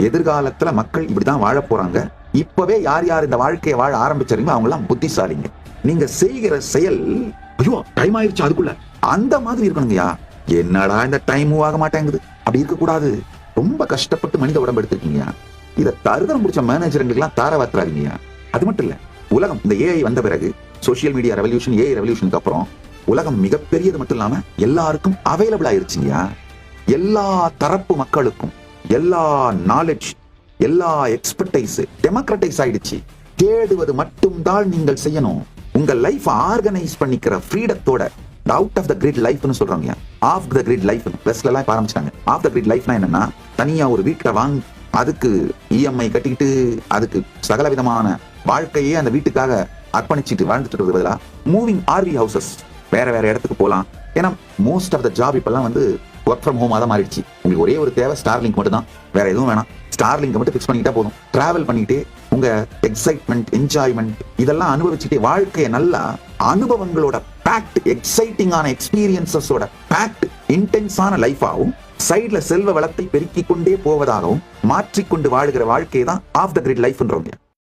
எதிர்காலத்துல மக்கள் இப்படிதான் வாழ போறாங்க. இப்பவே யார் யார் இந்த வாழ்க்கையை வாழ ஆரம்பிச்சாரீங்களோ அவங்க எல்லாம் புத்திசாலிங்க. நீங்க செய்கிற செயல் ஐயோ டைம் ஆயிடுச்சு அதுக்குள்ள அந்த மாதிரி இருக்கணுங்கய்யா. என்னடா இந்த டைம் மூவ் ஆக மாட்டேங்குது அப்படி இருக்க கூடாது. ரொம்ப கஷ்டப்பட்டு மனித உடம்பு எடுத்திருக்கீங்க. இதை தருதரம் முடிச்ச மேனேஜருங்கெல்லாம் தார வாத்துறாதீங்க. அது மட்டும் இல்ல, உலகம் இந்த ஏஐ வந்த பிறகு, சோசியல் மீடியா ரெவல்யூஷன், ஏஐ ரெவல்யூஷனுக்கு அப்புறம் உலகம் மிகப்பெரியது மட்டும் இல்லாம எல்லாருக்கும் அவைலபிள் ஆயிருச்சுங்கயா. எல்லா தரப்பு மக்களுக்கும் எல்லா நாலேஜ், எல்லா எக்ஸ்பர்டைஸ் டெமோக்ரட்டைஸ் ஆயிடுச்சு. தேடுவது மட்டும் தான் நீங்கள் செய்யணும். உங்க லைஃப் ஆர்கனைஸ் பண்ணிக்கிற ஃப்ரீடத்தோட அவுட் ஆஃப் த கிரிட் லைஃப்னு சொல்றாங்க. ஆஃப் த கிரிட் லைஃப் வெஸ்ட்ல எல்லாம் ஆரம்பிச்சாங்க. ஆஃப் த கிரிட் லைஃப்னா என்னன்னா, தனியா ஒரு வீட்டை வாங்கி அதுக்கு இஎம்ஐ கட்டிக்கிட்டு அதுக்கு சகல விதமான வாழ்க்கையே அந்த வீட்டுக்காக அர்ப்பணிச்சுட்டு வாழ்ந்துட்டு பதிலா மூவிங் ஆர்வி ஹவுசஸ், வேற வேற இடத்துக்கு போகலாம். ஏன்னா மோஸ்ட் ஆஃப் த ஜாப் இப்பெல்லாம் வந்து ஒர்க் ஃப்ரம் ஹோம் தான் மாறிடுச்சு. உங்களுக்கு ஒரே ஒரு தேவை, ஸ்டார்லிங்க் மட்டும் தான், வேற எதுவும் வேணாம். ஸ்டார்லிங்க் மட்டும் ஃபிக்ஸ் பண்ணிக்கிட்டா போதும். டிராவல் பண்ணிக்கிட்டே உங்க எக்ஸைட்மெண்ட், என்ஜாய்மெண்ட் இதெல்லாம் அனுபவிச்சுட்டே வாழ்க்கையை நல்லா அனுபவங்களோட பேக்ட், எக்ஸைட்டிங்கான எக்ஸ்பீரியன்சஸோட பேக்ட் இன்டென்ஸான லைஃபாகவும் சைட்ல செல்வ வளத்தை பெருக்கிக் கொண்டே போவதாகவும் மாற்றிக்கொண்டு வாழ்கிற வாழ்க்கையை தான் ஆஃப் த கிரிட் லைஃப்ன்றவங்க.